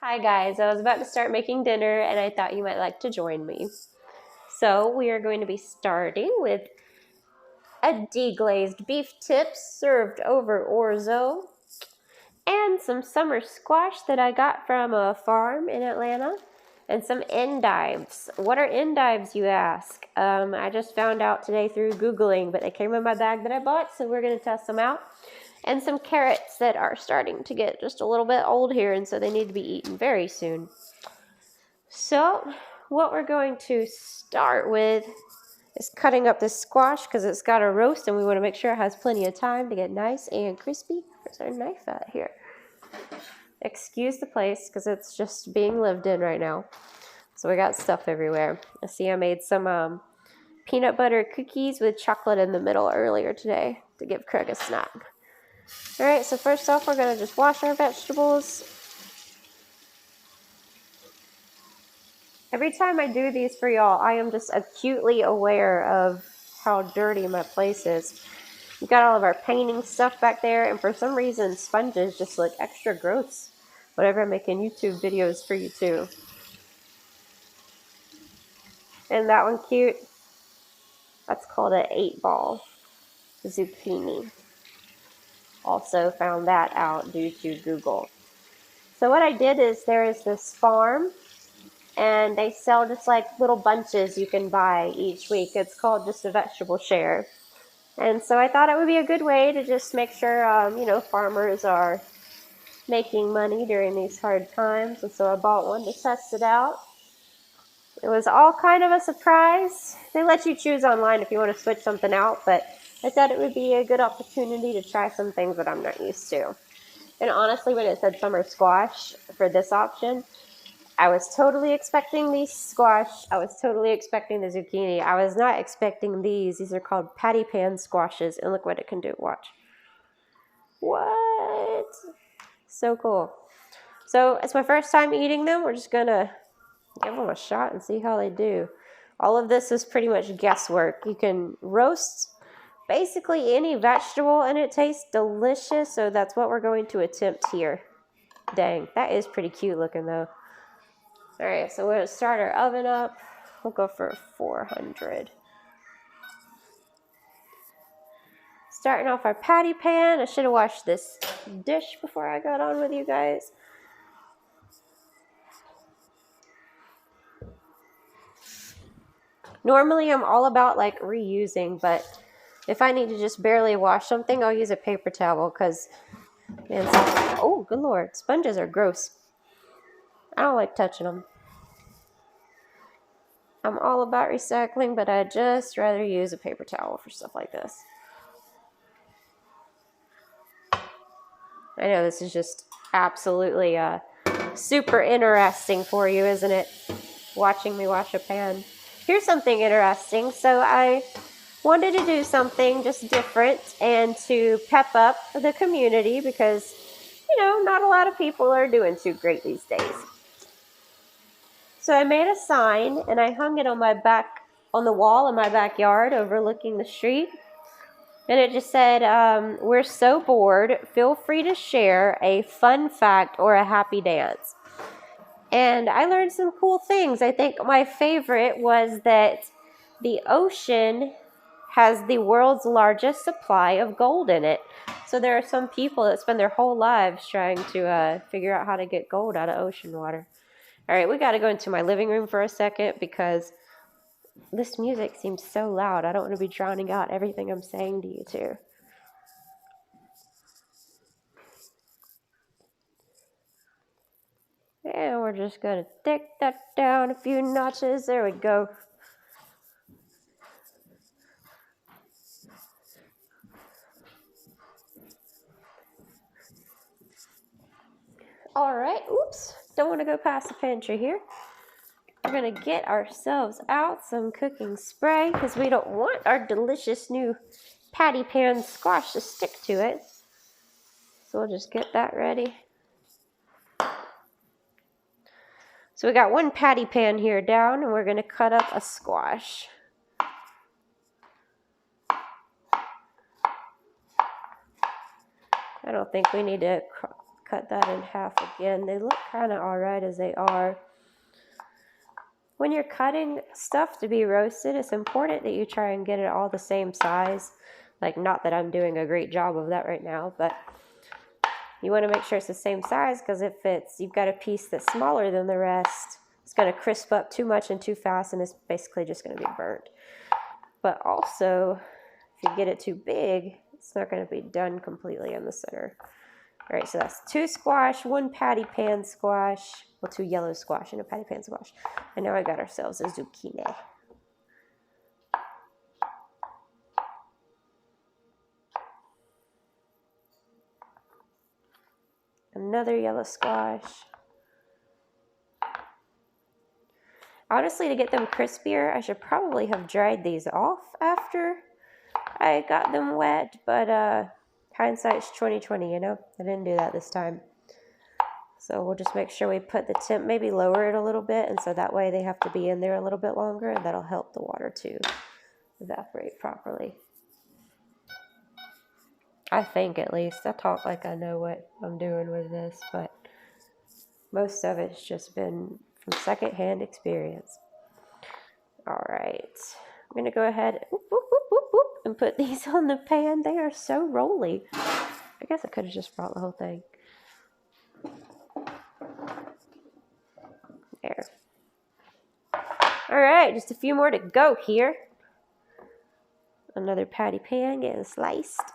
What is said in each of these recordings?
Hi guys, I was about to start making dinner and I thought you might like to join me. So we are going to be starting with a deglazed beef tips served over orzo and some summer squash that I got from a farm in Atlanta and some endives. What are endives, you ask? I just found out today through Googling, but they came in my bag that I bought, so we're going to test them out. And some carrots that are starting to get just a little bit old here, and so they need to be eaten very soon. So what we're going to start with is cutting up this squash because it's got to roast and we want to make sure it has plenty of time to get nice and crispy. Where's our knife at here? Excuse the place because it's just being lived in right now. So we got stuff everywhere. I see I made some peanut butter cookies with chocolate in the middle earlier today to give Craig a snack. All right, so first off, we're going to just wash our vegetables. Every time I do these for y'all, I am just acutely aware of how dirty my place is. We've got all of our painting stuff back there, and for some reason, sponges just look extra gross whenever I'm making YouTube videos for you too. Isn't that one cute? That's called an 8-ball zucchini. Also found that out due to Google. So what I did is there is this farm, and they sell just like little bunches you can buy each week. It's called just a vegetable share. And so I thought it would be a good way to just make sure, farmers are making money during these hard times. And so I bought one to test it out. It was all kind of a surprise. They let you choose online if you want to switch something out, but I thought it would be a good opportunity to try some things that I'm not used to. And honestly, when it said summer squash for this option, I was totally expecting the squash. I was totally expecting the zucchini. I was not expecting these. These are called patty pan squashes. And look what it can do. Watch. What? So cool. So it's my first time eating them. We're just going to give them a shot and see how they do. All of this is pretty much guesswork. You can roast basically any vegetable and it tastes delicious. So that's what we're going to attempt here. Dang, that is pretty cute looking though. All right, so we're going to start our oven up. We'll go for 400. Starting off our patty pan. I should have washed this dish before I got on with you guys. Normally, I'm all about like reusing, but if I need to just barely wash something, I'll use a paper towel because, man, oh, good Lord, sponges are gross. I don't like touching them. I'm all about recycling, but I'd just rather use a paper towel for stuff like this. I know this is just absolutely super interesting for you, isn't it? Watching me wash a pan. Here's something interesting. So I wanted to do something just different and to pep up the community because, not a lot of people are doing too great these days. So I made a sign and I hung it on the wall in my backyard overlooking the street. And it just said, we're so bored, feel free to share a fun fact or a happy dance. And I learned some cool things. I think my favorite was that the ocean has the world's largest supply of gold in it. So there are some people that spend their whole lives trying to figure out how to get gold out of ocean water. All right, we got to go into my living room for a second because this music seems so loud. I don't want to be drowning out everything I'm saying to you too. And we're just going to take that down a few notches. There we go. All right. Oops. Don't want to go past the pantry here. We're going to get ourselves out some cooking spray because we don't want our delicious new patty pan squash to stick to it. So we'll just get that ready. So we got one patty pan here down and we're going to cut up a squash. I don't think we need to cut cut that in half again. They look kind of all right as they are. When you're cutting stuff to be roasted, it's important that you try and get it all the same size. Like, not that I'm doing a great job of that right now, but you want to make sure it's the same size, because if you've got a piece that's smaller than the rest, it's going to crisp up too much and too fast, and it's basically just going to be burnt. But also, if you get it too big, it's not going to be done completely in the center. All right, so that's 2 squash, 1 patty pan squash, well, 2 yellow squash and a patty pan squash. And now I got ourselves a zucchini. Another yellow squash. Honestly, to get them crispier, I should probably have dried these off after I got them wet, but hindsight's 20/20, you know? I didn't do that this time. So we'll just make sure we put the temp, maybe lower it a little bit, and so that way they have to be in there a little bit longer, and that'll help the water to evaporate properly. I think, at least. I talk like I know what I'm doing with this, but most of it's just been from secondhand experience. All right. I'm going to go ahead and put these on the pan. They are so rolly. I guess I could have just brought the whole thing. There. All right, just a few more to go here. Another patty pan getting sliced.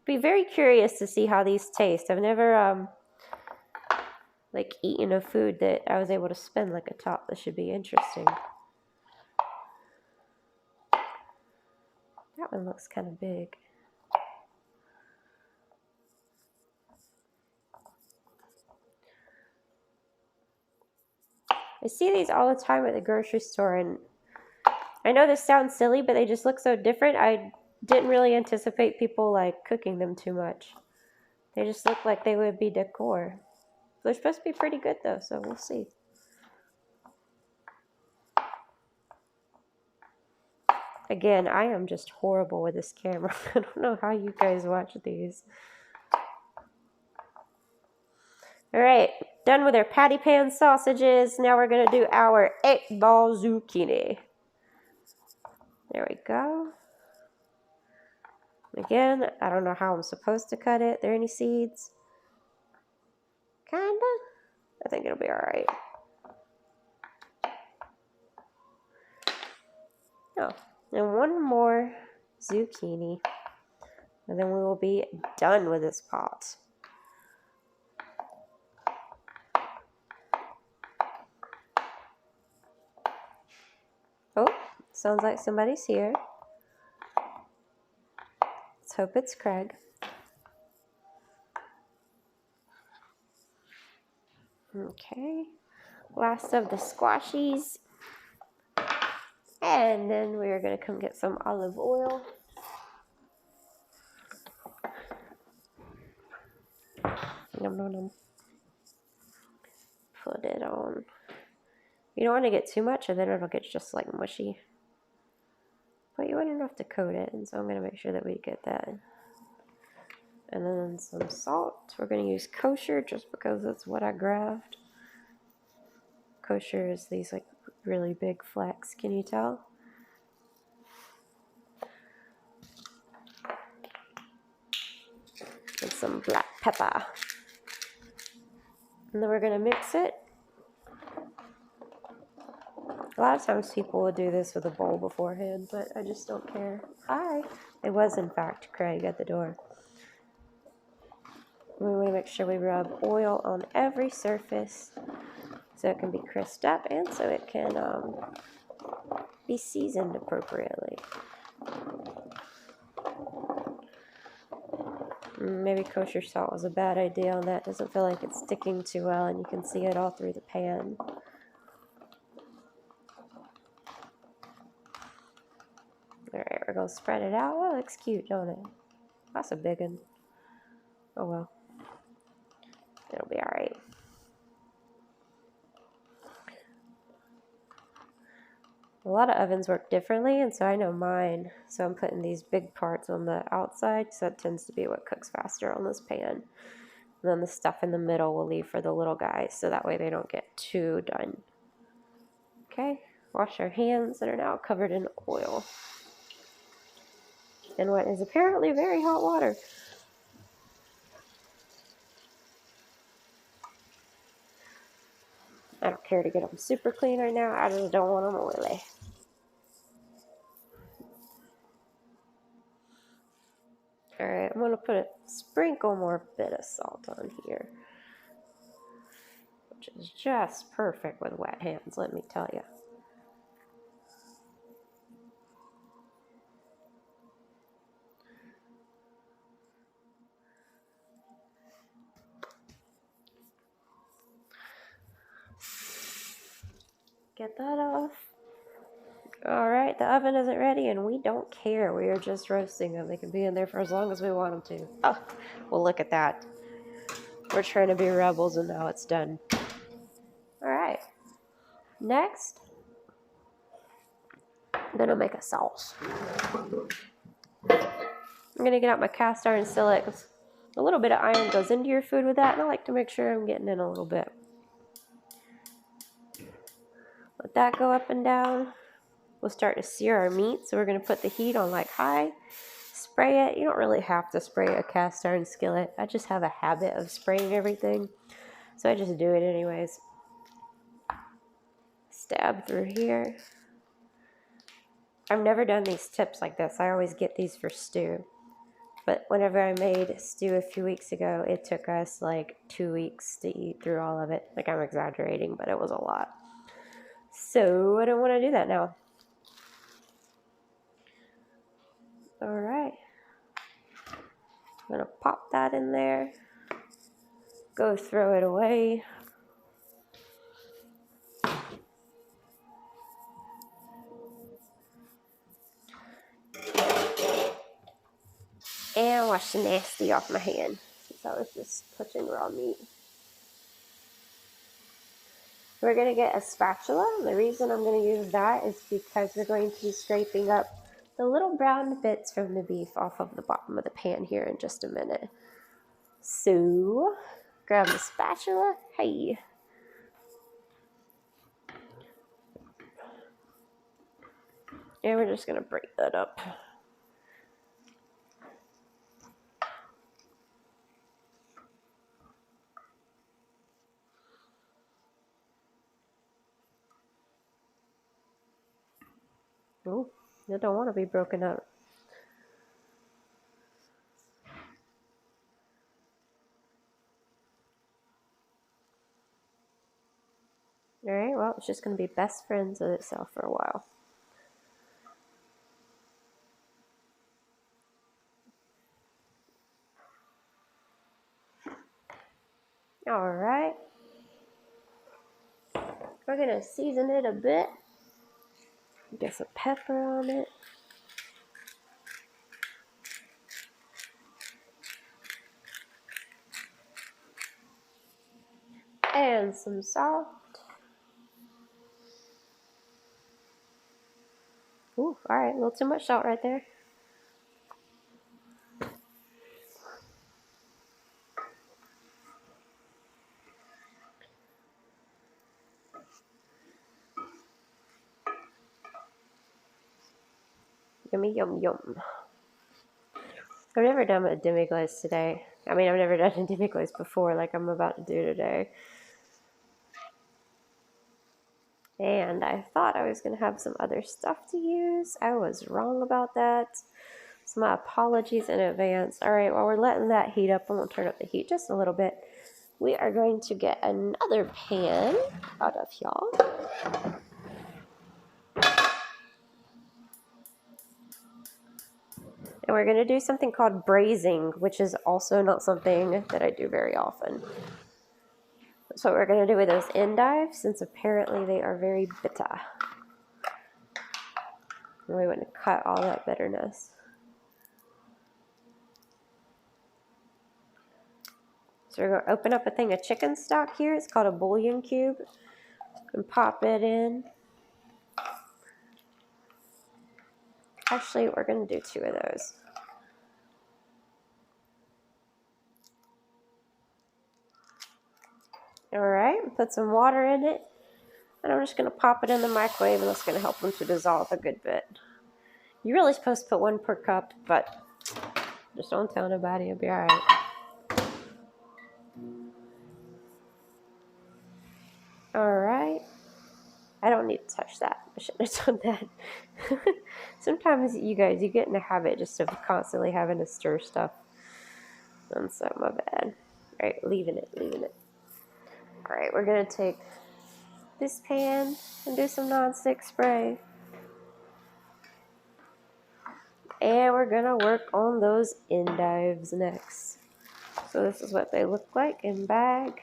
Be very curious to see how these taste. I've never like eaten a food that I was able to spin like a top. This should be interesting. That one looks kind of big. I see these all the time at the grocery store, and I know this sounds silly, but they just look so different. I didn't really anticipate people like cooking them too much. They just look like they would be decor. They're supposed to be pretty good though, so we'll see. Again, I am just horrible with this camera. I don't know how you guys watch these. All right, done with our patty pan sausages. Now we're going to do our 8-ball zucchini. There we go. Again, I don't know how I'm supposed to cut it. Are there any seeds? Kinda. I think it'll be all right. Oh, and one more zucchini. And then we will be done with this pot. Oh, sounds like somebody's here. Let's hope it's Craig. Okay, last of the squashies. And then we are going to come get some olive oil. Nom, nom, nom. Put it on. You don't want to get too much, or then it'll get just like mushy. But you want enough to coat it, and so I'm going to make sure that we get that. And then some salt. We're going to use kosher just because that's what I grabbed. Kosher is these like really big flecks, can you tell? And some black pepper. And then we're going to mix it. A lot of times people would do this with a bowl beforehand, but I just don't care. Hi. It was, in fact, Craig at the door. We want to make sure we rub oil on every surface so it can be crisped up and so it can be seasoned appropriately. Maybe kosher salt was a bad idea on that. Doesn't feel like it's sticking too well, and you can see it all through the pan. Alright, we're going to spread it out. Oh, it looks cute, don't it? That's a big one. Oh well. It'll be alright. A lot of ovens work differently, and so I know mine. So I'm putting these big parts on the outside, so that tends to be what cooks faster on this pan. And then the stuff in the middle we'll leave for the little guys, so that way they don't get too done. Okay, wash our hands that are now covered in oil. In what is apparently very hot water. I don't care to get them super clean right now. I just don't want them oily. Alright, I'm going to put a sprinkle more bit of salt on here. Which is just perfect with wet hands, let me tell you. Get that off. Alright, the oven isn't ready and we don't care. We are just roasting them. They can be in there for as long as we want them to. Oh, well look at that. We're trying to be rebels and now it's done. Alright. Next, I'm going to make a sauce. I'm going to get out my cast iron skillet. A little bit of iron goes into your food with that, and I like to make sure I'm getting in a little bit. Let that go up and down. We'll start to sear our meat, so we're going to put the heat on like high. Spray it. You don't really have to spray a cast iron skillet. I just have a habit of spraying everything, so I just do it anyways. Stab through here. I've never done these tips like this. I always get these for stew. But whenever I made stew a few weeks ago, it took us like 2 weeks to eat through all of it. Like, I'm exaggerating, but it was a lot. So I don't want to do that now. All right. I'm going to pop that in there. Go throw it away. And wash the nasty off my hand, since I was just touching raw meat. We're going to get a spatula. The reason I'm going to use that is because we're going to be scraping up the little brown bits from the beef off of the bottom of the pan here in just a minute. So, grab the spatula. Hey. And we're just going to break that up. Oh, you don't want to be broken up. Alright, well, it's just going to be best friends with itself for a while. Alright. We're going to season it a bit. Get some pepper on it. And some salt. Ooh, alright, a little too much salt right there. Yummy, yum, yum. I've never done a demi-glaze today. I mean, I've never done a demi-glaze before like I'm about to do today. And I thought I was going to have some other stuff to use. I was wrong about that. So my apologies in advance. Alright, while we're letting that heat up, I'm going to turn up the heat just a little bit. We are going to get another pan out of y'all. And we're going to do something called braising, which is also not something that I do very often. That's what we're going to do with those endives, since apparently they are very bitter. And we want to cut all that bitterness. So we're going to open up a thing of chicken stock here. It's called a bouillon cube. And pop it in. Actually, we're going to do 2 of those. Alright, put some water in it. And I'm just going to pop it in the microwave, and that's going to help them to dissolve a good bit. You're really supposed to put 1 per cup, but just don't tell nobody. It'll be alright. Alright. I don't need to touch that. I shouldn't have done that. Sometimes you guys, you get in a habit just of constantly having to stir stuff. And so, my bad. Alright, leaving it. Alright, we're going to take this pan and do some nonstick spray. And we're going to work on those endives next. So this is what they look like in bag.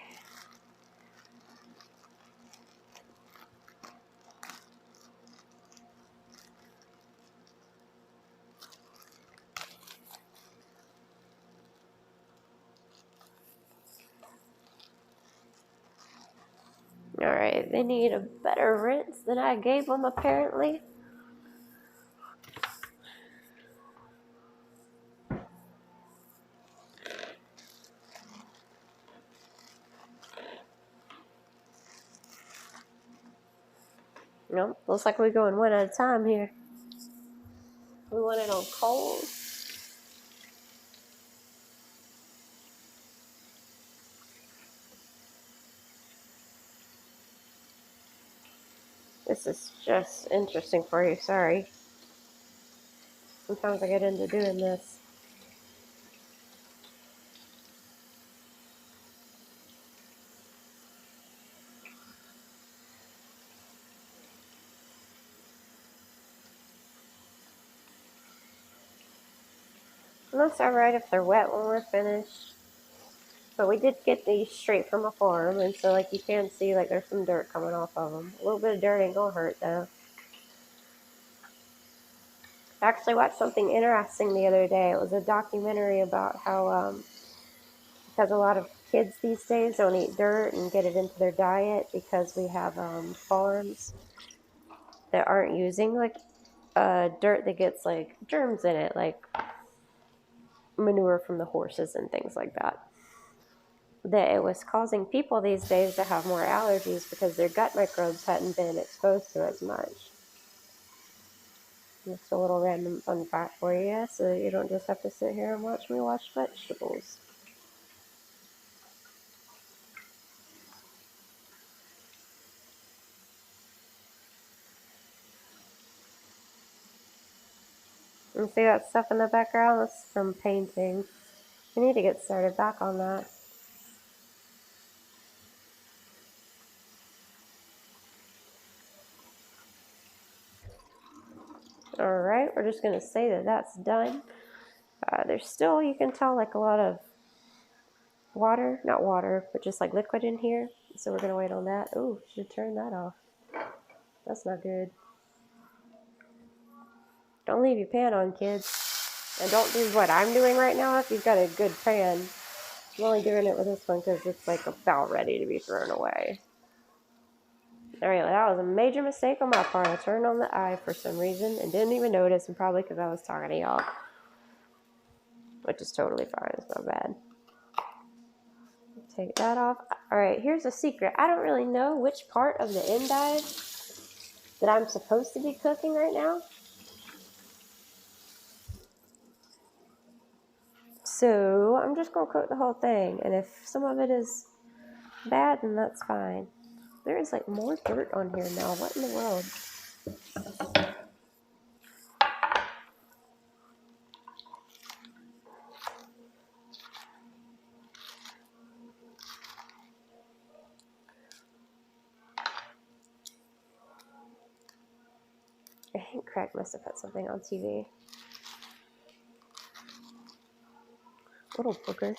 Alright, they need a better rinse than I gave them apparently. Nope, looks like we're going 1 at a time here. We want it on cold. This is just interesting for you, sorry. Sometimes I get into doing this. And that's alright if they're wet when we're finished. But we did get these straight from a farm, and so like you can see like there's some dirt coming off of them. A little bit of dirt ain't gonna hurt though. I actually watched something interesting the other day. It was a documentary about how because a lot of kids these days don't eat dirt and get it into their diet because we have farms that aren't using like dirt that gets like germs in it, like manure from the horses and things like that. That it was causing people these days to have more allergies because their gut microbes hadn't been exposed to as much. Just a little random fun fact for you, so that you don't just have to sit here and watch me wash vegetables. And see that stuff in the background? That's from painting. We need to get started back on that. Alright, we're just going to say that that's done. There's still, you can tell, like a lot of water, not water, but just like liquid in here. So we're going to wait on that. Ooh, should turn that off. That's not good. Don't leave your pan on, kids. And don't do what I'm doing right now if you've got a good pan. I'm only doing it with this one because it's like about ready to be thrown away. Alright, that was a major mistake on my part. I turned on the eye for some reason and didn't even notice, and probably because I was talking to y'all. Which is totally fine, it's not bad. Take that off. Alright, here's a secret. I don't really know which part of the endive that I'm supposed to be cooking right now. So I'm just going to cook the whole thing, and if some of it is bad, then that's fine. There is like more dirt on here now. What in the world? I think Craig must have put something on TV. Little booger.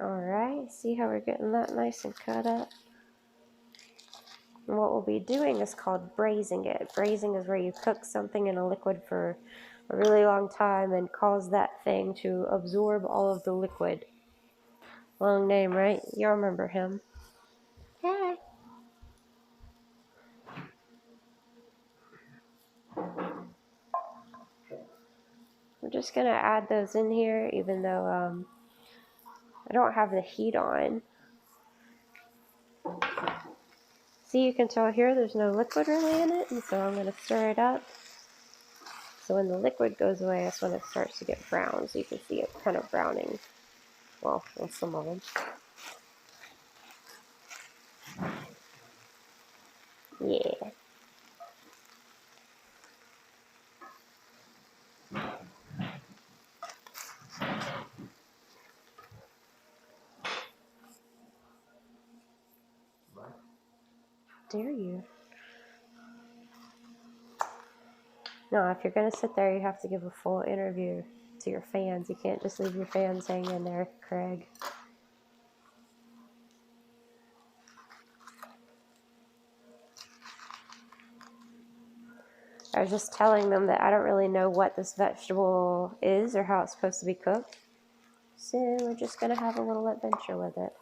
Alright, see how we're getting that nice and cut up? And what we'll be doing is called braising it. Braising is where you cook something in a liquid for a really long time and cause that thing to absorb all of the liquid. Long name, right? You'll remember him. Hey. We're just going to add those in here, even though I don't have the heat on. See, you can tell here there's no liquid really in it, and so I'm going to stir it up. So when the liquid goes away, that's when it starts to get brown. So you can see it kind of browning. Well, with some of them. Yeah. Dare you? No, if you're going to sit there, you have to give a full interview to your fans. You can't just leave your fans hanging there, Craig. I was just telling them that I don't really know what this vegetable is or how it's supposed to be cooked. So we're just going to have a little adventure with it.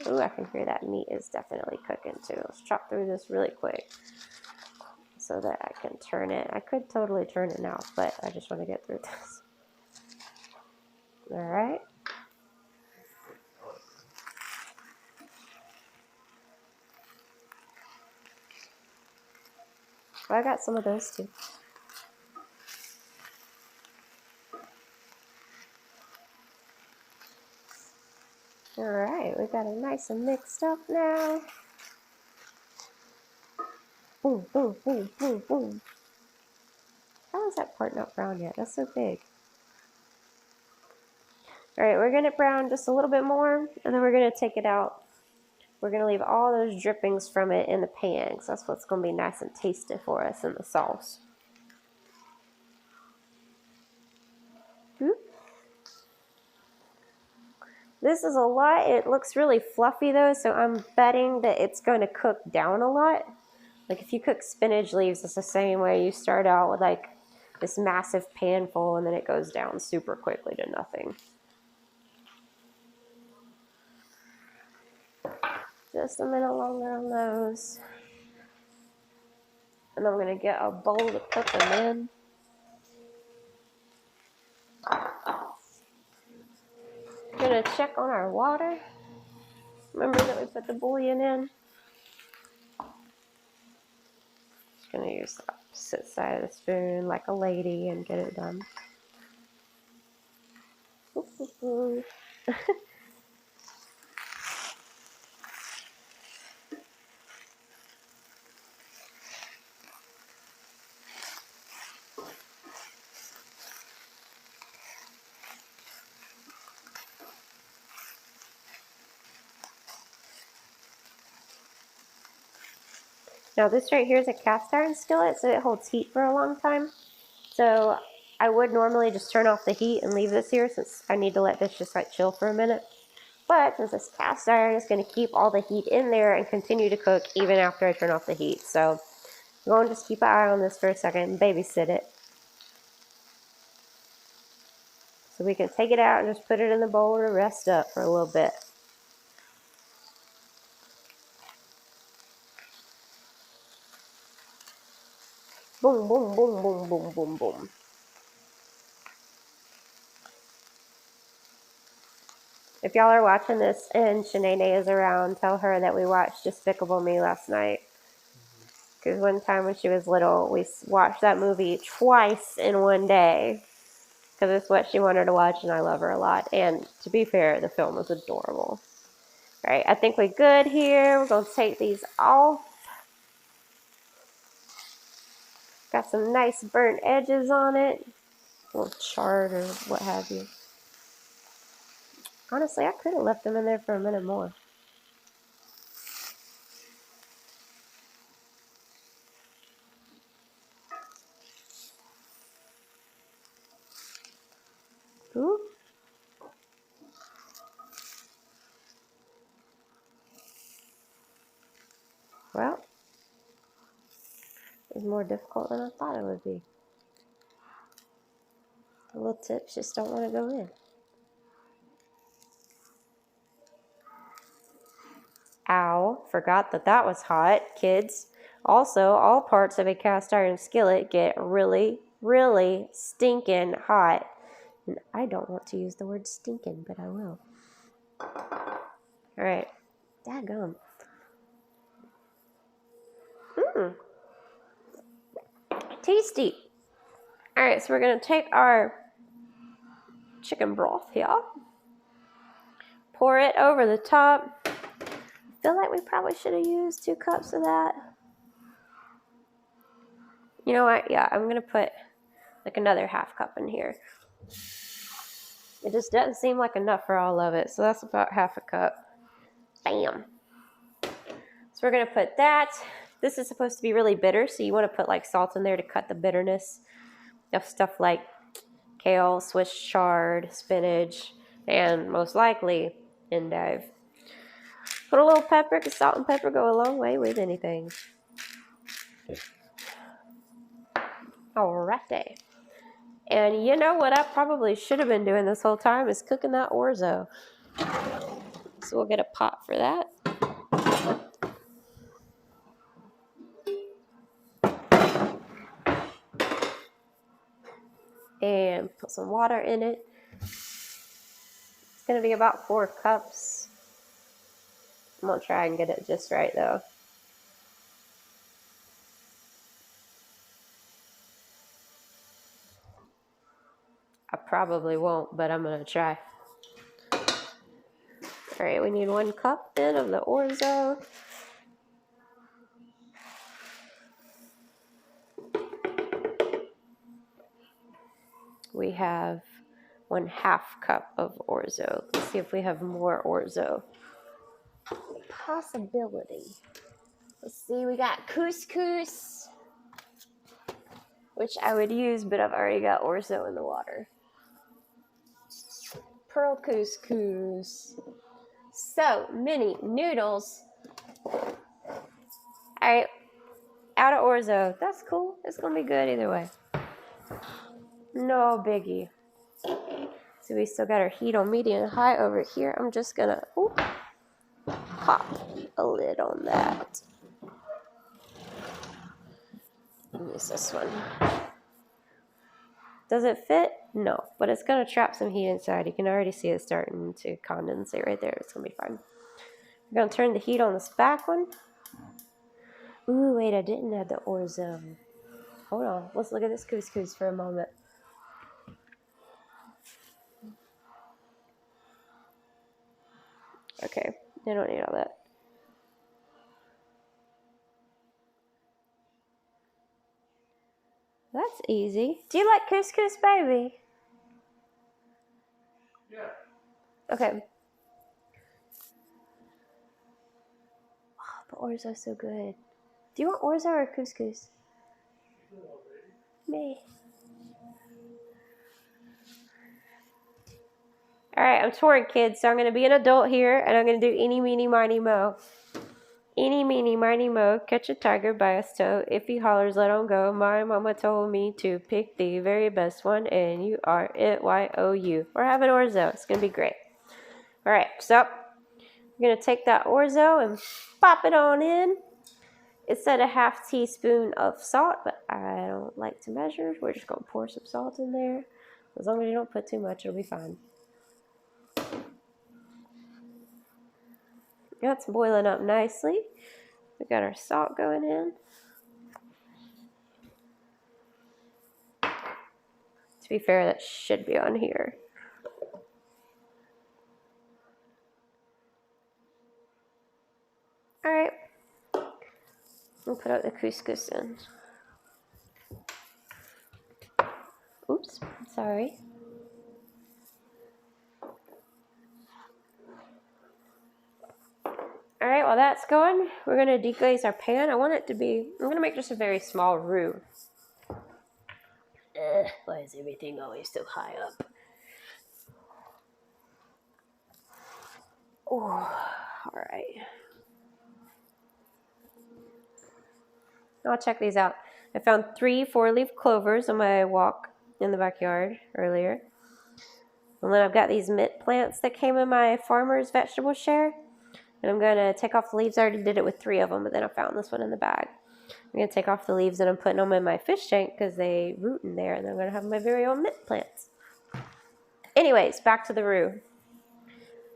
Ooh, I can hear that meat is definitely cooking too. Let's chop through this really quick so that I can turn it. I could totally turn it now, but I just want to get through this. All right. Well, I got some of those too. All right, we got it nice and mixed up now. Boom, boom, boom, boom, boom. How is that part not brown yet? That's so big. All right, we're going to brown just a little bit more, and then we're going to take it out. We're going to leave all those drippings from it in the pan, because that's what's going to be nice and tasty for us in the sauce. This is a lot. It looks really fluffy though, so I'm betting that it's going to cook down a lot. Like if you cook spinach leaves, it's the same way. You start out with like this massive pan full, and then it goes down super quickly to nothing. Just a minute longer on those. And I'm going to get a bowl to put them in. Going to check on our water. Remember that we put the bouillon in. Just going to use the opposite side of the spoon like a lady and get it done. Now this right here is a cast iron skillet, so it holds heat for a long time. So I would normally just turn off the heat and leave this here since I need to let this just like chill for a minute. But since this cast iron is going to keep all the heat in there and continue to cook even after I turn off the heat. So I'm going to just keep an eye on this for a second and babysit it. So we can take it out and just put it in the bowl to rest up for a little bit. Boom, boom, boom, boom, boom, boom, boom. If y'all are watching this and Shanae is around, tell her that we watched Despicable Me last night. Because one time when she was little, we watched that movie twice in one day. Because it's what she wanted to watch, and I love her a lot. And to be fair, the film was adorable. All right, I think we're good here. We're going to take these off. Got some nice burnt edges on it. A little charred or what have you. Honestly, I could have left them in there for a minute more. Ooh. Well, it was more difficult than I thought it would be. The little tips just don't want to go in. Ow, forgot that that was hot, kids. Also, all parts of a cast iron skillet get really, really stinking hot. And I don't want to use the word stinking, but I will. All right. Daggum. Tasty. All right, so we're going to take our chicken broth here. Pour it over the top. I feel like we probably should have used 2 cups of that. You know what? Yeah, I'm going to put like another ½ cup in here. It just doesn't seem like enough for all of it, so that's about ½ cup. Bam. So we're going to put that. This is supposed to be really bitter, so you want to put like salt in there to cut the bitterness of stuff like kale, Swiss chard, spinach, and most likely endive. Put a little pepper, because salt and pepper go a long way with anything. Alrighty. And you know what I probably should have been doing this whole time is cooking that orzo. So we'll get a pot for that. And put some water in it. It's going to be about 4 cups. I'm going to try and get it just right though. I probably won't, but I'm going to try. All right, we need 1 cup then of the orzo. We have 1/2 cup of orzo. Let's see if we have more orzo. Possibility. Let's see, we got couscous, which I would use, but I've already got orzo in the water. Pearl couscous. So many noodles. All right, out of orzo. That's cool. It's gonna be good either way. No biggie. So we still got our heat on medium and high over here. I'm just gonna pop a lid on that. Use this one. Does it fit? No, but it's gonna trap some heat inside. You can already see it starting to condensate right there. It's gonna be fine. We're gonna turn the heat on this back one. Ooh, wait, I didn't add the orzo. Hold on, let's look at this couscous for a moment. Okay, I don't need all that. That's easy. Do you like couscous, baby? Yeah. Okay. Oh, the orzo's so good. Do you want orzo or couscous? Me. Alright, I'm torn, kids, so I'm going to be an adult here, and I'm going to do eeny, meeny, miny, mo. Eeny, meeny, miny, mo, catch a tiger by his toe. If he hollers, let him go. My mama told me to pick the very best one, and you are it, Y-O-U. We're having orzo. It's going to be great. Alright, so I'm going to take that orzo and pop it on in. It said a ½ teaspoon of salt, but I don't like to measure. We're just going to pour some salt in there. As long as you don't put too much, it'll be fine. That's boiling up nicely. We got our salt going in. To be fair, that should be on here. All right. We'll put out the couscous in. Oops, sorry. All right, while that's going, we're going to deglaze our pan. I want it to be, I'm going to make just a very small roux. Why is everything always so high up? Oh, all right. I'll check these out. I found 3 4-leaf clovers on my walk in the backyard earlier. And then I've got these mint plants that came in my farmer's vegetable share. And I'm going to take off the leaves. I already did it with 3 of them, but then I found this one in the bag. I'm going to take off the leaves and I'm putting them in my fish tank because they root in there. And I'm going to have my very own mint plants. Anyways, back to the roux.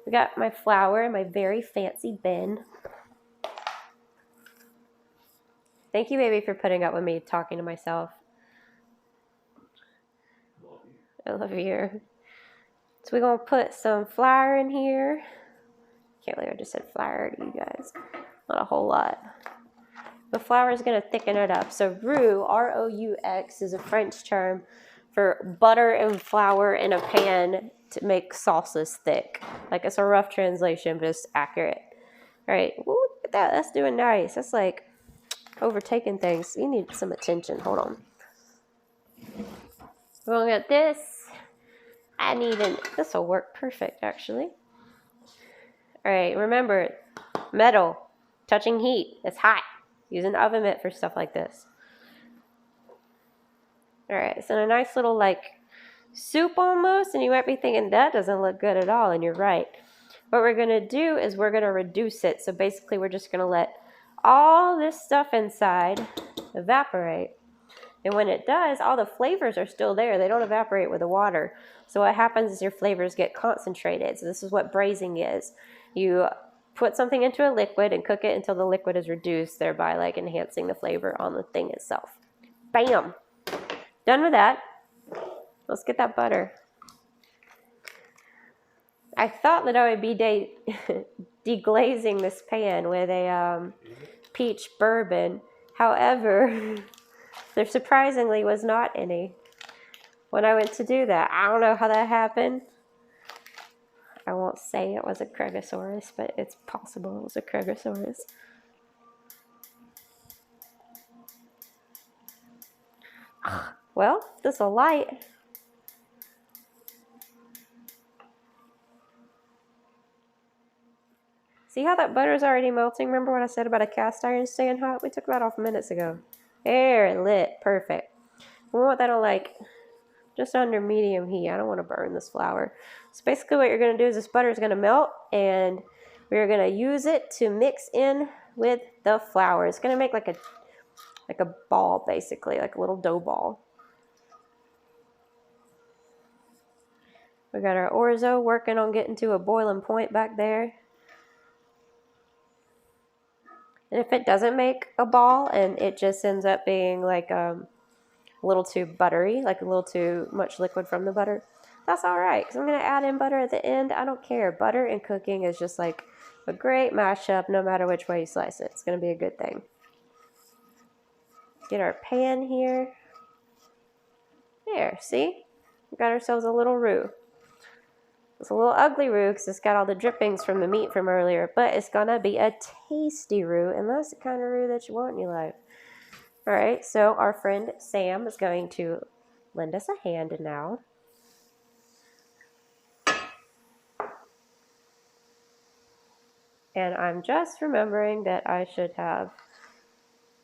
We got my flour in my very fancy bin. Thank you, baby, for putting up with me talking to myself. I love you. So we're going to put some flour in here. Can't believe I just said flour to you guys. Not a whole lot. The flour is going to thicken it up. So roux, R-O-U-X, is a French term for butter and flour in a pan to make sauces thick. Like, it's a rough translation, but it's accurate. All right. Ooh, look at that. That's doing nice. That's like overtaking things. You need some attention. Hold on. We're going to get this. This will work perfect, actually. All right. Remember, metal, touching heat. It's hot. Use an oven mitt for stuff like this. All right, so a nice little like soup almost, and you might be thinking that doesn't look good at all, and you're right. What we're gonna do is we're gonna reduce it. So basically we're just gonna let all this stuff inside evaporate. And when it does, all the flavors are still there. They don't evaporate with the water. So what happens is your flavors get concentrated. So this is what braising is. You put something into a liquid and cook it until the liquid is reduced, thereby like enhancing the flavor on the thing itself. Bam! Done with that. Let's get that butter. I thought that I would be deglazing this pan with a peach bourbon. However, there surprisingly was not any when I went to do that. I don't know how that happened. I won't say it was a Cregosaurus, but it's possible it was a Cregosaurus. Well, this will light. See how that butter is already melting? Remember what I said about a cast iron staying hot? We took that off minutes ago. There, it lit. Perfect. We want that on like just under medium heat. I don't want to burn this flour. So basically what you're going to do is this butter is going to melt, and we're going to use it to mix in with the flour. It's going to make like a ball, basically, like a little dough ball. We got our orzo working on getting to a boiling point back there. And if it doesn't make a ball and it just ends up being like a little too buttery, like a little too much liquid from the butter, that's all right, because I'm going to add in butter at the end. I don't care. Butter and cooking is just like a great mashup no matter which way you slice it. It's going to be a good thing. Get our pan here. There, see? We got ourselves a little roux. It's a little ugly roux because it's got all the drippings from the meat from earlier, but it's going to be a tasty roux, and that's the kind of roux that you want in your life. All right, so our friend Sam is going to lend us a hand now. And I'm just remembering that I should have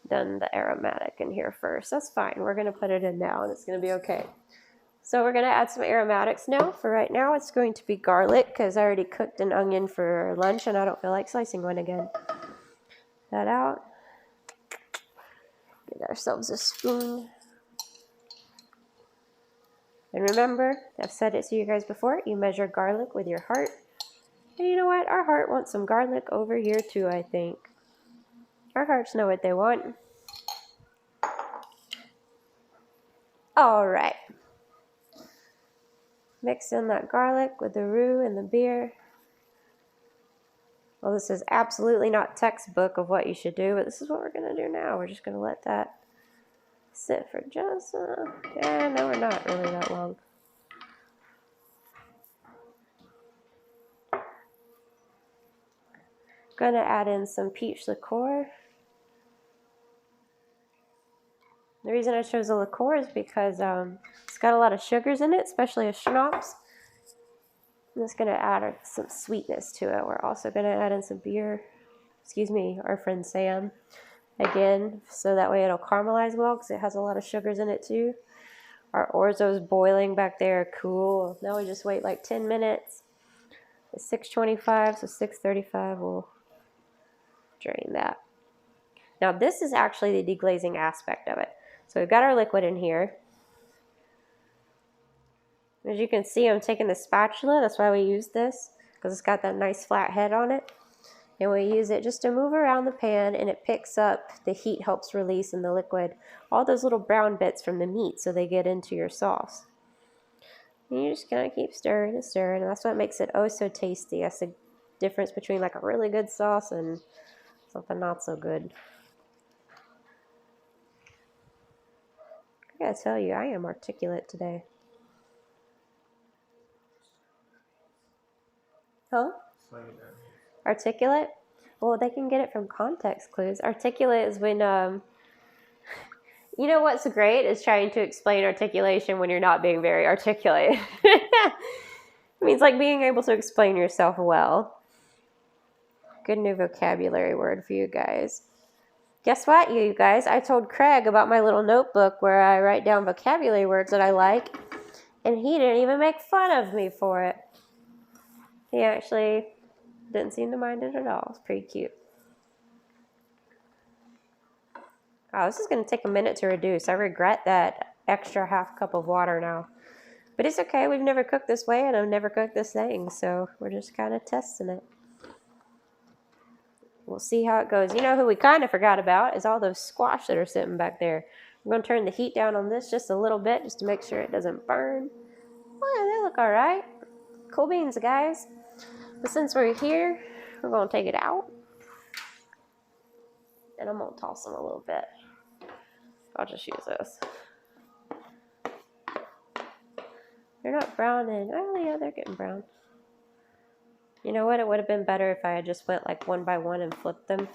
done the aromatic in here first. That's fine. We're going to put it in now, and it's going to be okay. So we're going to add some aromatics now. For right now, it's going to be garlic because I already cooked an onion for lunch, and I don't feel like slicing one again. That out. Get ourselves a spoon. And remember, I've said it to you guys before, you measure garlic with your heart. And you know what? Our heart wants some garlic over here too, I think. Our hearts know what they want. All right. Mix in that garlic with the roux and the beer. Well, this is absolutely not textbook of what you should do, but this is what we're going to do now. We're just going to let that sit for just, yeah, no, we're not really that long. Going to add in some peach liqueur. The reason I chose a liqueur is because it's got a lot of sugars in it, especially a schnapps. I'm just going to add some sweetness to it. We're also going to add in some beer. Excuse me, our friend Sam. Again, so that way it'll caramelize well because it has a lot of sugars in it too. Our orzo's boiling back there. Cool. Now we just wait like 10 minutes. It's 6:25, so 6:35 we'll drain that. Now this is actually the deglazing aspect of it. So we've got our liquid in here. As you can see, I'm taking the spatula. That's why we use this. because it's got that nice flat head on it. And we use it just to move around the pan, and it picks up, the heat helps release in the liquid all those little brown bits from the meat so they get into your sauce. And you just kind of keep stirring and stirring, and that's what makes it oh so tasty. That's the difference between like a really good sauce and something not so good. I gotta tell you, I am articulate today. Huh? Articulate? Well, they can get it from context clues. Articulate is when, you know what's great is trying to explain articulation when you're not being very articulate. It means like being able to explain yourself well. Good new vocabulary word for you guys. Guess what, you guys? I told Craig about my little notebook where I write down vocabulary words that I like, and he didn't even make fun of me for it. He actually didn't seem to mind it at all. It's pretty cute. Oh, this is going to take a minute to reduce. I regret that extra half cup of water now. But it's okay. We've never cooked this way, and I've never cooked this thing, so we're just kind of testing it. We'll see how it goes. You know who we kind of forgot about is all those squash that are sitting back there. I'm going to turn the heat down on this just a little bit just to make sure it doesn't burn. Well, they look all right. Cool beans, guys. But since we're here, we're going to take it out. And I'm going to toss them a little bit. I'll just use this. They're not browning. Oh, yeah, they're getting brown. You know what? It would have been better if I had just went like one by one and flipped them.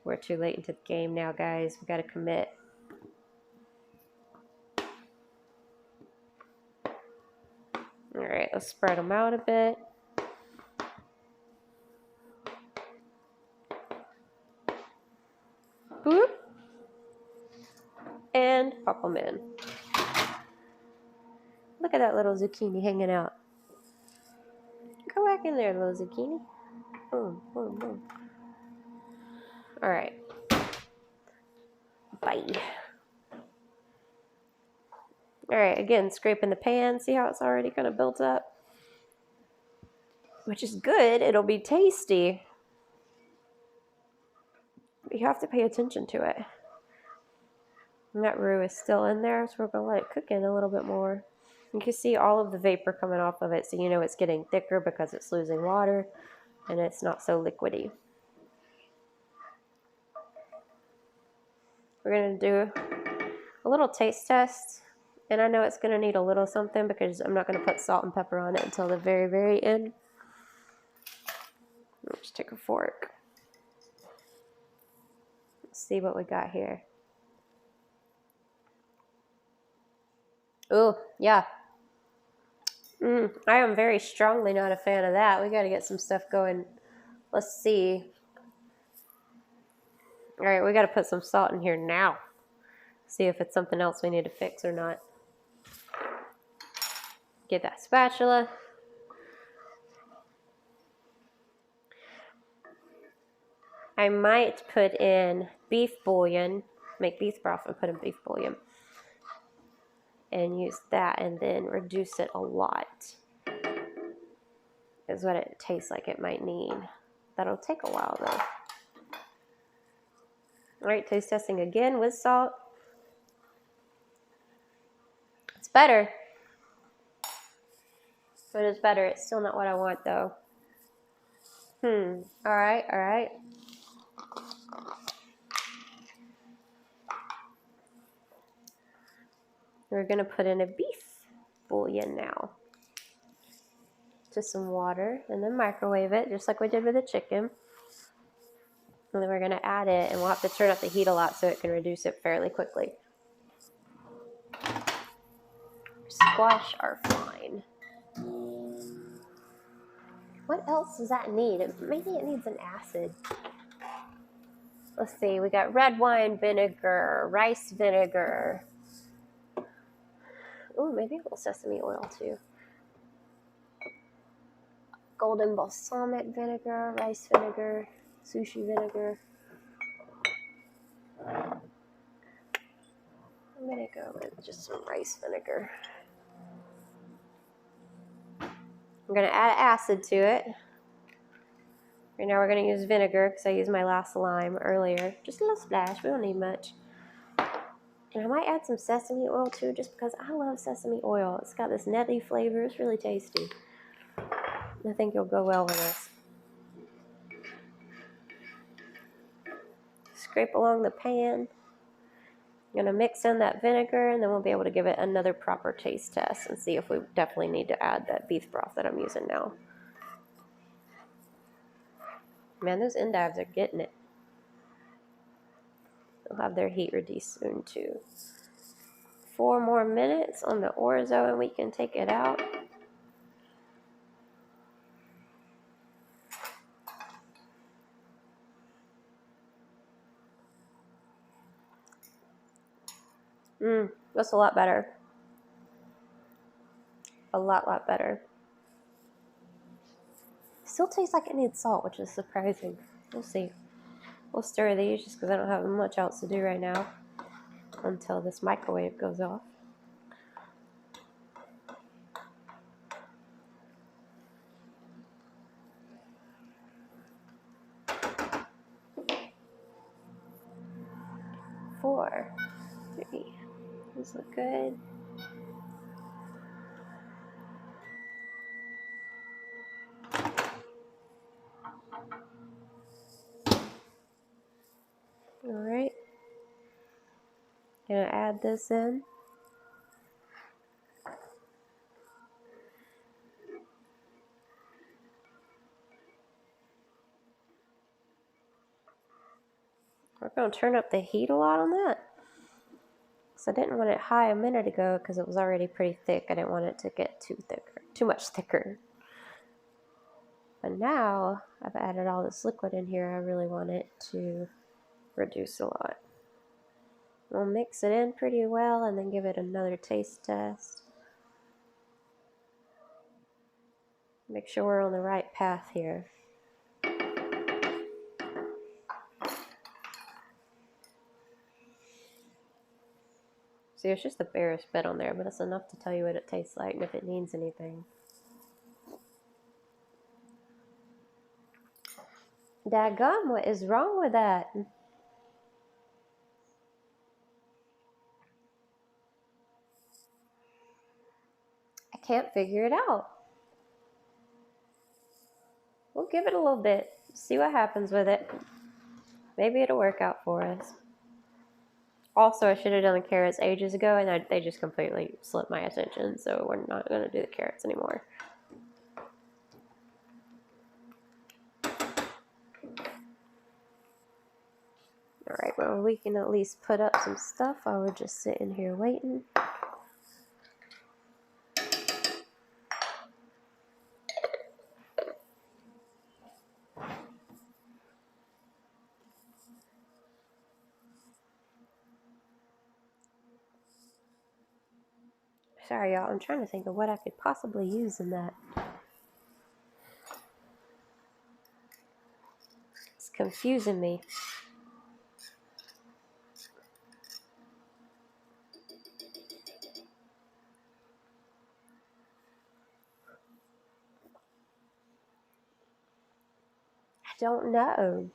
We're too late into the game now, guys. We got to commit. All right, let's spread them out a bit. Boop. And pop them in. Look at that little zucchini hanging out. Go back in there, little zucchini. Boom, boom, boom. All right. Bye. All right, again, scraping the pan. See how it's already kind of built up? Which is good. It'll be tasty. But you have to pay attention to it. And that roux is still in there, so we're going to let it cook in a little bit more. You can see all of the vapor coming off of it, so you know it's getting thicker because it's losing water, and it's not so liquidy. We're going to do a little taste test, and I know it's going to need a little something because I'm not going to put salt and pepper on it until the very, very end. Let's take a fork. Let's see what we got here. Oh, yeah. I am very strongly not a fan of that. We got to get some stuff going. Let's see. All right, we got to put some salt in here now. See if it's something else we need to fix or not. Get that spatula. I might put in beef bouillon, make beef broth and put in beef bouillon. And use that and then reduce it a lot. Is what it tastes like it might need. That'll take a while though. All right, taste testing again with salt. It's better. It is better. It's still not what I want though. All right, all right. We're gonna put in a beef bouillon now. Just some water and then microwave it just like we did with the chicken. And then we're gonna add it and we'll have to turn up the heat a lot so it can reduce it fairly quickly. Squash are fine. What else does that need? Maybe it needs an acid. Let's see, we got red wine vinegar, rice vinegar. Ooh, maybe a little sesame oil too. Golden balsamic vinegar, rice vinegar, sushi vinegar. I'm gonna go with just some rice vinegar. I'm going to add acid to it. Right now we're going to use vinegar because I used my last lime earlier. Just a little splash. We don't need much. And I might add some sesame oil too, just because I love sesame oil. It's got this nutty flavor. It's really tasty. I think it'll go well with this. Scrape along the pan. I'm going to mix in that vinegar, and then we'll be able to give it another proper taste test and see if we definitely need to add that beef broth that I'm using now. Man, those endives are getting it. They'll have their heat reduced soon too. 4 more minutes on the orzo and we can take it out. That's a lot better. A lot better. Still tastes like it needs salt, which is surprising. We'll see. We'll stir these just because I don't have much else to do right now until this microwave goes off. Four, 3. These look good. All right. Gonna add this in. We're gonna turn up the heat a lot on that. So I didn't want it high a minute ago because it was already pretty thick. I didn't want it to get too much thicker. But now I've added all this liquid in here, I really want it to reduce a lot. We'll mix it in pretty well and then give it another taste test. Make sure we're on the right path here. See, it's just the barest bit on there, but it's enough to tell you what it tastes like and if it needs anything. Daggum, what is wrong with that? I can't figure it out. We'll give it a little bit, see what happens with it. Maybe it'll work out for us. Also, I should have done the carrots ages ago, and they just completely slipped my attention, so we're not going to do the carrots anymore. Alright, well, we can at least put up some stuff while we're just sitting here waiting. Sorry, y'all. I'm trying to think of what I could possibly use in that. It's confusing me. I don't know.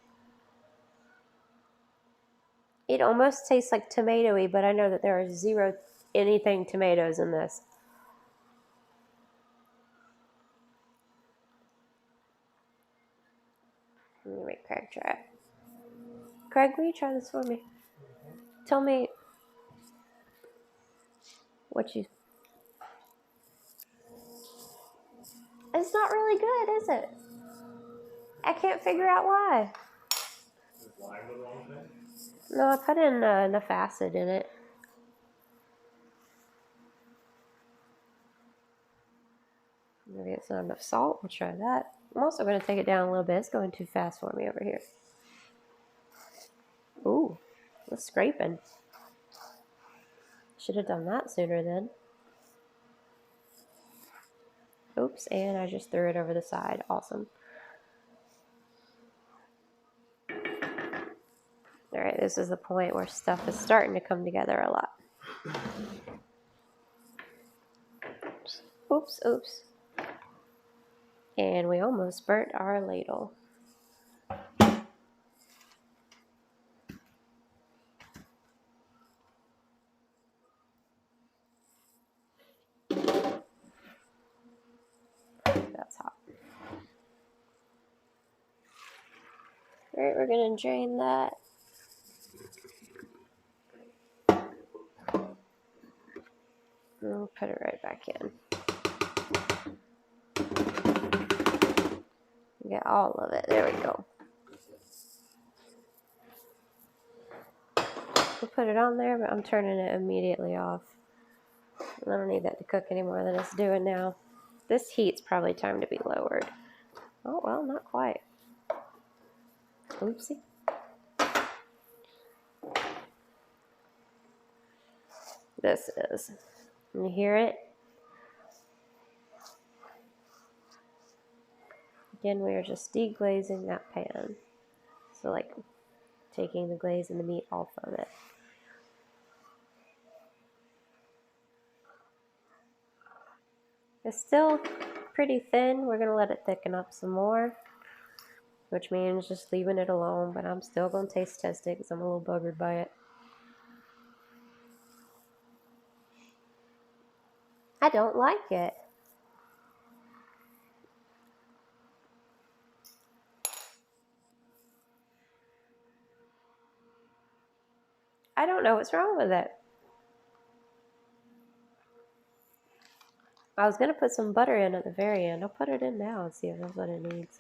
It almost tastes like tomato-y, but I know that there are zero anything tomatoes in this. Let me make Craig try it. Craig, will you try this for me? Tell me what you... It's not really good, is it? I can't figure out why. Is lime the wrong thing? No, I put in enough acid in it. Maybe it's not enough salt. We'll try that. I'm also going to take it down a little bit. It's going too fast for me over here. Ooh, it's scraping. Should have done that sooner then. Oops, and I just threw it over the side. Awesome. Alright, this is the point where stuff is starting to come together a lot. Oops, oops. And we almost burnt our ladle. That's hot. All right, we're gonna drain that. And we'll put it right back in. Get all of it. There we go. We'll put it on there, but I'm turning it immediately off. I don't need that to cook any more than it's doing now. This heat's probably time to be lowered. Oh, well, not quite. Oopsie. This is. You hear it? Again, we are just deglazing that pan. So, like, taking the glaze and the meat off of it. It's still pretty thin. We're going to let it thicken up some more, which means just leaving it alone, but I'm still going to taste test it because I'm a little buggered by it. I don't like it. I don't know what's wrong with it. I was going to put some butter in at the very end. I'll put it in now and see if that's what it needs.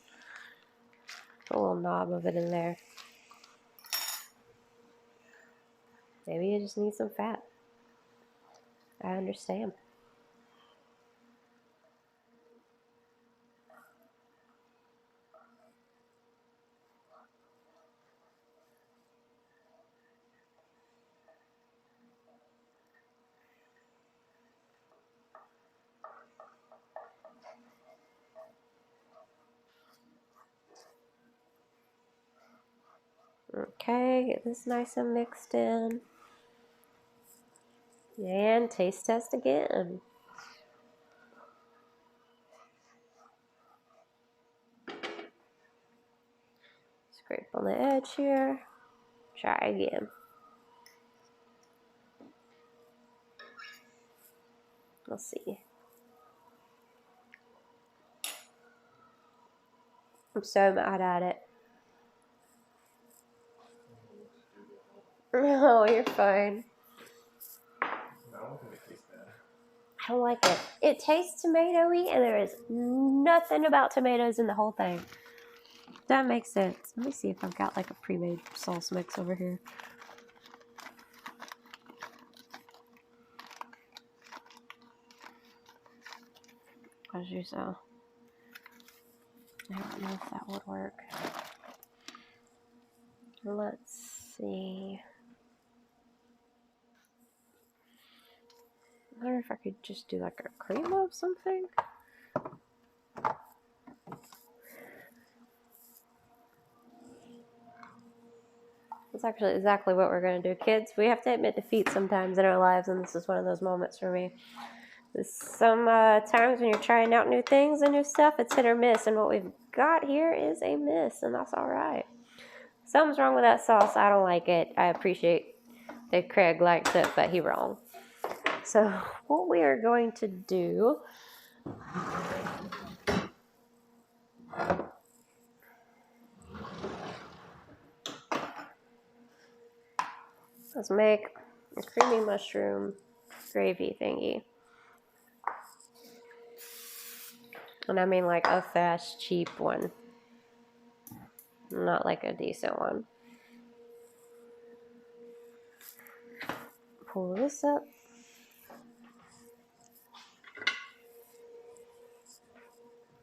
Put a little knob of it in there. Maybe you just need some fat. I understand. Okay, get this nice and mixed in. And taste test again. Scrape on the edge here. Try again. Let's see. I'm so mad at it. No, you're fine. I don't like it. It tastes tomatoey, and there is nothing about tomatoes in the whole thing. That makes sense. Let me see if I've got like a pre-made sauce mix over here. As you saw. I don't know if that would work. Let's see. I wonder if I could just do like a cream of something. That's actually exactly what we're going to do. Kids, we have to admit defeat sometimes in our lives, and this is one of those moments for me. Some times when you're trying out new things and new stuff, it's hit or miss, and what we've got here is a miss, and that's all right. Something's wrong with that sauce. I don't like it. I appreciate that Craig likes it, but he's wrong. So what we are going to do is make a creamy mushroom gravy thingy. And I mean like a fast, cheap one. Not like a decent one. Pull this up.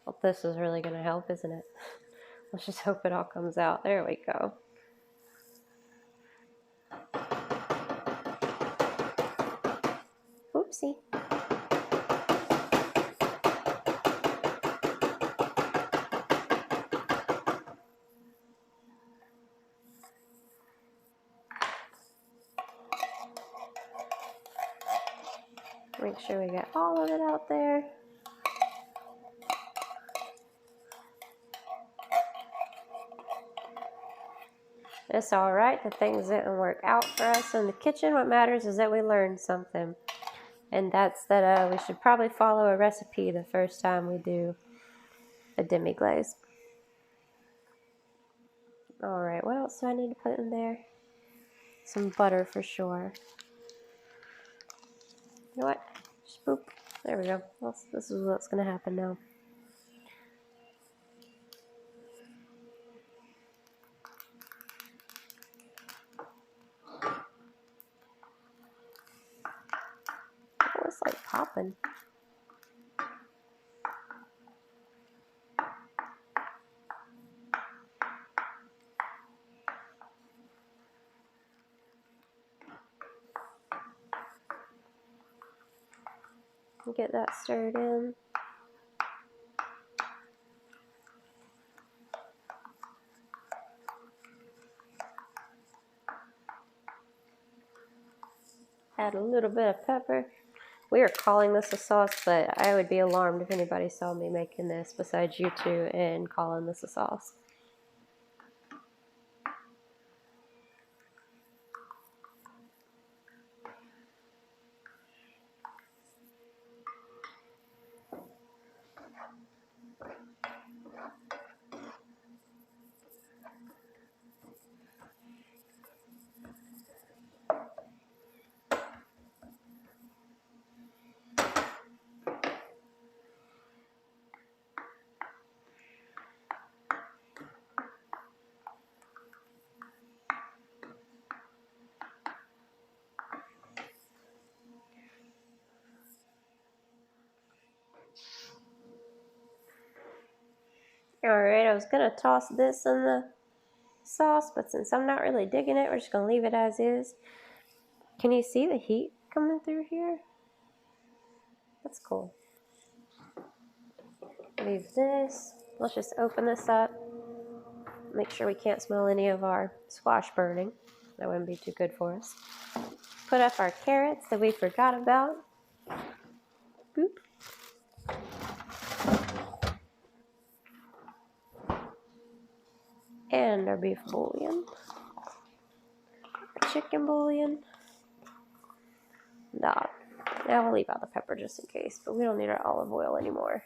Well, this is really going to help, isn't it? Let's just hope it all comes out. There we go. Oopsie. Make sure we get all of it out there. It's all right that things didn't work out for us in the kitchen. What matters is that we learned something. And that's that we should probably follow a recipe the first time we do a demi-glaze. All right, what else do I need to put in there? Some butter for sure. You know what? Just boop. There we go. This is what's going to happen now. Oh, it's like popping. Get that stirred in. Add a little bit of pepper. We are calling this a sauce, but I would be alarmed if anybody saw me making this besides you two and calling this a sauce. Alright, I was going to toss this in the sauce, but since I'm not really digging it, we're just going to leave it as is. Can you see the heat coming through here? That's cool. Leave this. Let's just open this up. Make sure we can't smell any of our squash burning. That wouldn't be too good for us. Put up our carrots that we forgot about. Boop. And our beef bouillon. Our chicken bouillon. Nah. Now we'll leave out the pepper just in case, but we don't need our olive oil anymore.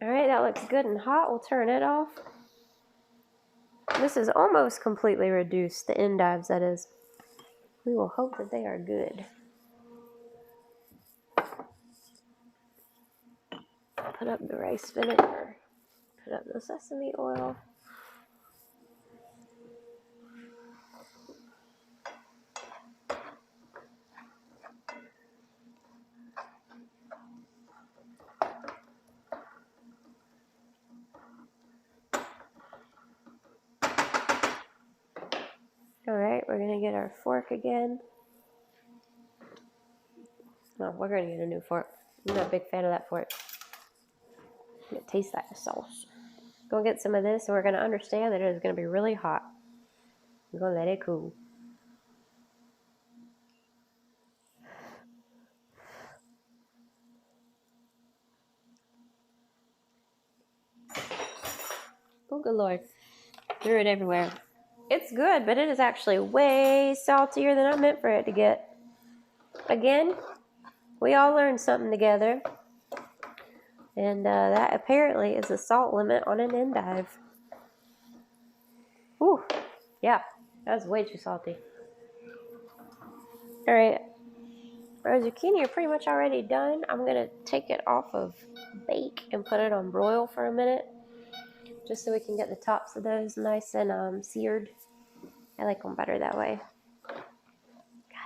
Alright, that looks good and hot. We'll turn it off. This is almost completely reduced, the endives that is. We will hope that they are good. Put up the rice vinegar. Put up the sesame oil. Alright, we're going to get our fork again. No, we're going to get a new fork. I'm not a big fan of that fork. It tastes like the sauce. Go get some of this, and we're going to understand that it is going to be really hot. We're going to let it cool. Oh, good Lord. Threw it everywhere. It's good, but it is actually way saltier than I meant for it to get. Again, we all learned something together. And that apparently is the salt limit on an endive. Whew. Yeah, that was way too salty. Alright, our zucchini are pretty much already done. I'm going to take it off of bake and put it on broil for a minute. Just so we can get the tops of those nice and seared. I like them better that way. God,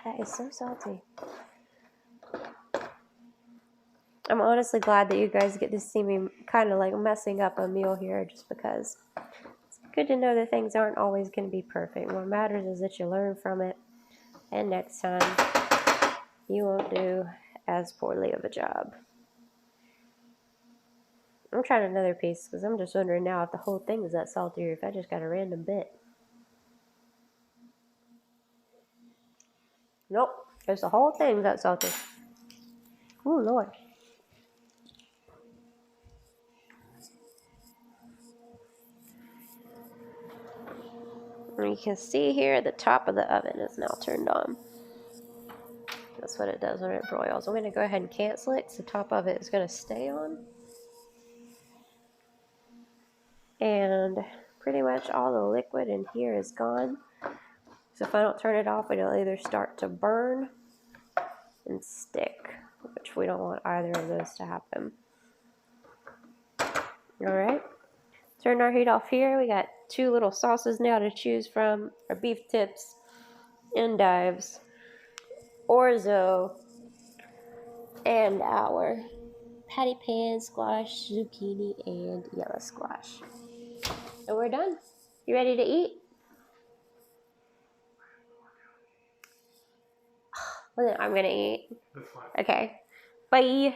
that is so salty. I'm honestly glad that you guys get to see me kind of like messing up a meal here just because it's good to know that things aren't always going to be perfect. What matters is that you learn from it, and next time you won't do as poorly of a job. I'm trying another piece because I'm just wondering now if the whole thing is that salty or if I just got a random bit. Nope. There's the whole thing that's salty. Oh, Lord. And you can see here the top of the oven is now turned on. That's what it does when it broils. I'm going to go ahead and cancel it because the top of it is going to stay on. And pretty much all the liquid in here is gone. So if I don't turn it off, it'll either start to burn and stick, which we don't want either of those to happen. All right. Turn our heat off here. We got 2 little sauces now to choose from. Our beef tips, endives, orzo, and our patty pan squash, zucchini, and yellow squash. And we're done. You ready to eat? Well, then I'm gonna eat. That's fine. Okay. Bye.